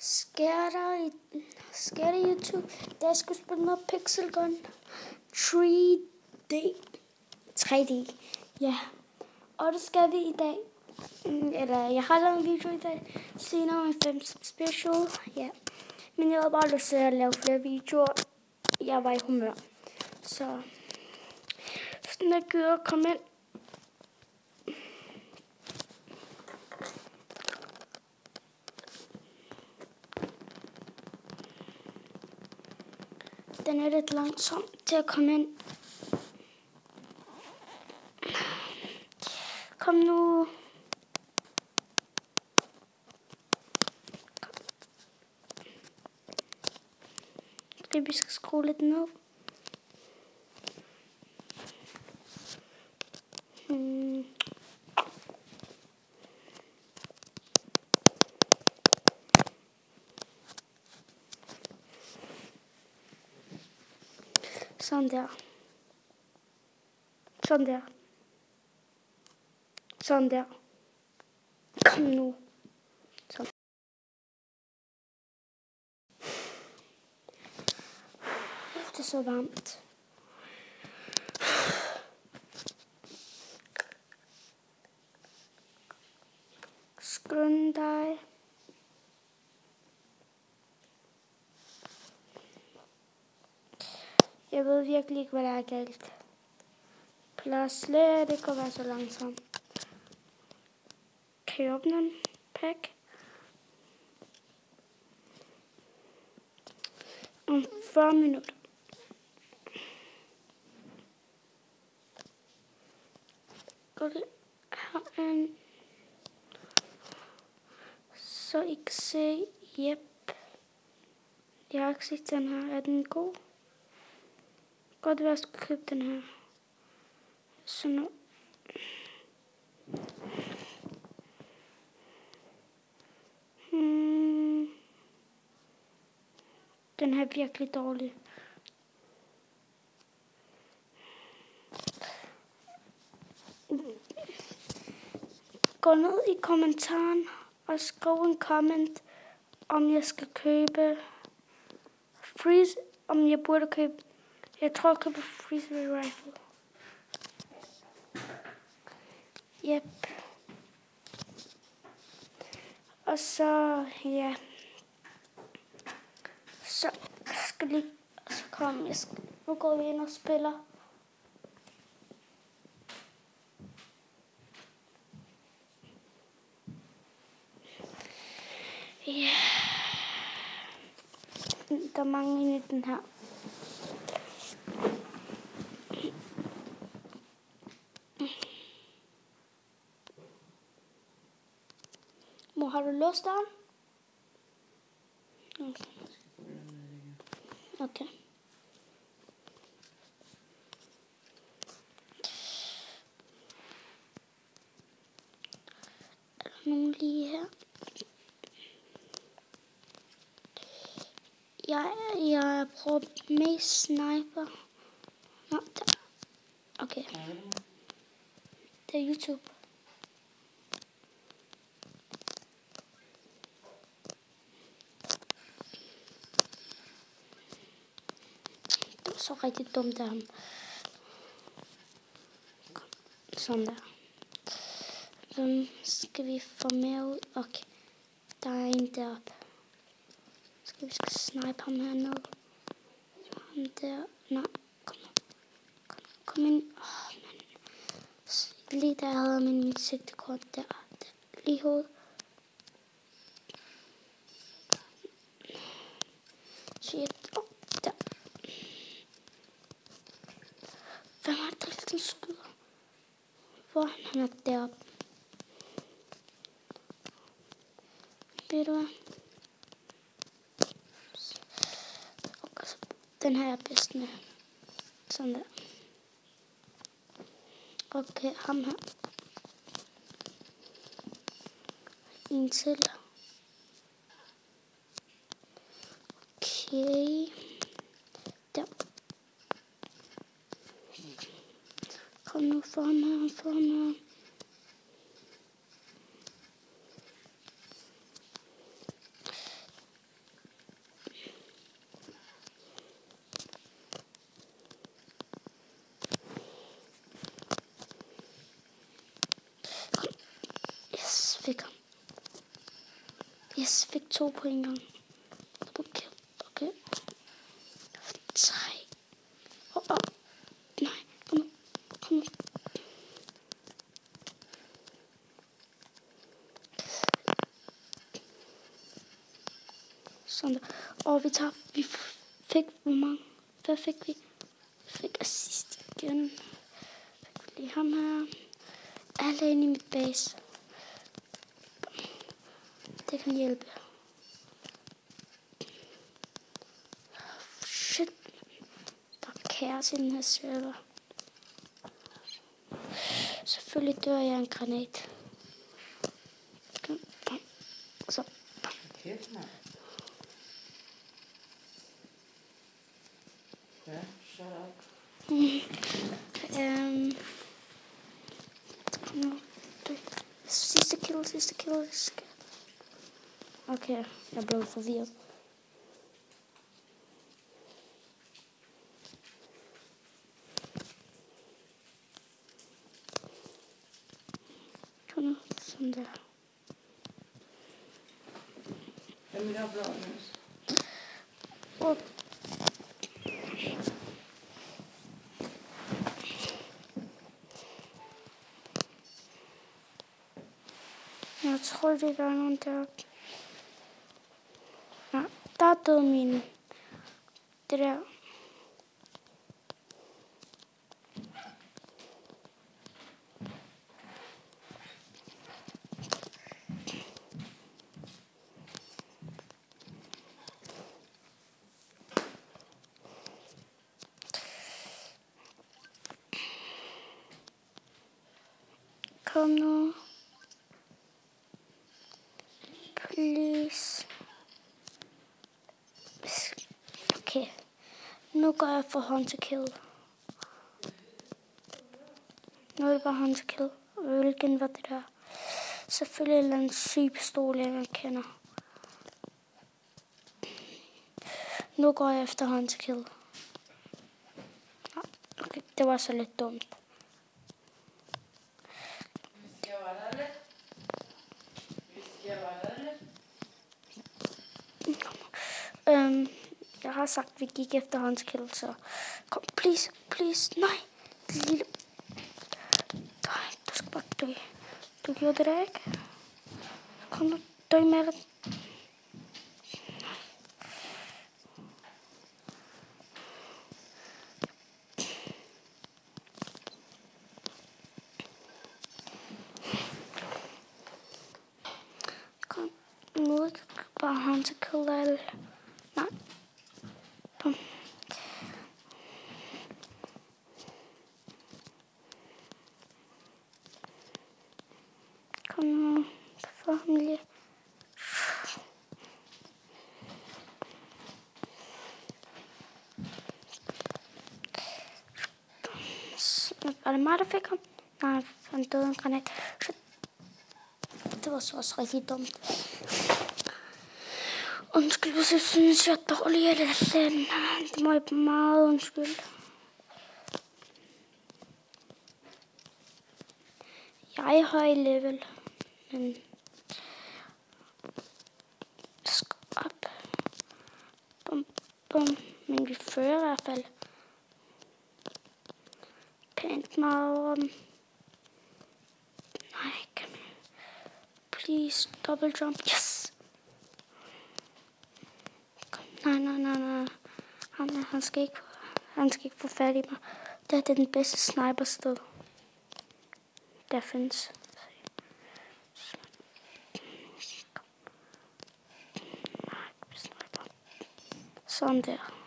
Sker der i YouTube, da jeg skulle spille noget Pixel Gun 3D. Ja, og det skal vi i dag. Eller jeg har lavet en video i dag, senere med 5 special, ja. Men jeg havde bare lyst til at lave flere videoer. Jeg var i humør. Så sådan jeg gider at komme ind. Den er lidt langsom til at komme ind. Kom nu. Vi skal skrue lidt ned. Sådan der. Sådan der. Sådan der. Kom nu. Sådan. Det er så varmt. Skynd dig. Jeg ved virkelig ikke, hvad der er galt. Plejer slet ikke at være så langsom. Kan jeg åbne en pack? Om 40 minutter. Går det her ind? Så I kan se, yep. Jeg har ikke set den her. Er den god? Godt være, at jeg skal købe den her. Så nu. Den her er virkelig dårlig. Gå ned i kommentaren og skriv en comment, om jeg skal købe freeze, om jeg burde købe. Jeg tror, jeg køber freeze rifle. Yep. Og så, ja. Så skal lige, så kom jeg. Nu går vi ind og spiller. Ja. Der er mange inde i den her. Mor, har du låst døren? Okay. Er der nogen lige her? Jeg prøver med sniper. Nå, der. Okay. Det er YouTube. Det var så rigtig dumt af ham. Sådan der. Skal vi få mere ud? Okay. Der er en deroppe. Vi skal snipe ham hernede. Ham der. Nej, kom ind. Lige der havde jeg mit sigtekort der. Lige i hovedet. Shit. Der. Hvem er det, der skyder? Hvor han er deroppe. Ved du hvad? Den her er bedst med. Sådan der. Okay, ham her. En til. Okay. Der. Kom nu, for ham. Fik ham. Yes, fik 2 på en gang. Okay. 3. Nej, kom nu. Sådan der. Vi fik hvor mange? Hvad fik vi? Vi fik assist igen. Fik vi lige ham her. Alle inde i mit base. Det kan hjælpe. Shit. Der er kaos i den her server. Selvfølgelig dør jeg af en granat. Så. Kæft, mand. Ja, shut up. Sidste kill. Okay, jeg blev forvirret. Kom nu, sådan der. Hvem vil der blå løs? Jeg tror, det der er nogen deroppe. Ja, der er død mine. Det der. Kom nu. Please. Okay. Nu går jeg for hunter kill. Nu er det bare hunter kill. Hvilken var det der? Selvfølgelig en eller anden syg pistol, jeg kender. Nu går jeg efter hunter kill. Okay, det var så lidt dumt. Jeg har sagt, at vi gik efter hunter kill, så kom, please, nej, lille. Nej, du skal bare dø. Du gjorde det der, ikke? Kom nu, dø med det. Kom nu, ikke bare hunter kill alle. Nej. Bum. Kom nu, familie. Var det mig, der fik ham? Nej, han døde en granat. Det var så også rigtig dumt. Undskyld, hvis jeg synes, jeg er dårlig af det selv. Det må jeg meget undskylde. Jeg er høj level, men det skal op. Bum. Men vi fører i hvert fald pænt meget over dem. Nej, kom her. Please, double jump. Yes! Kom. Nej. Han skal ikke få fat i mig. Det er den bedste snipersted, der findes. Sådan der.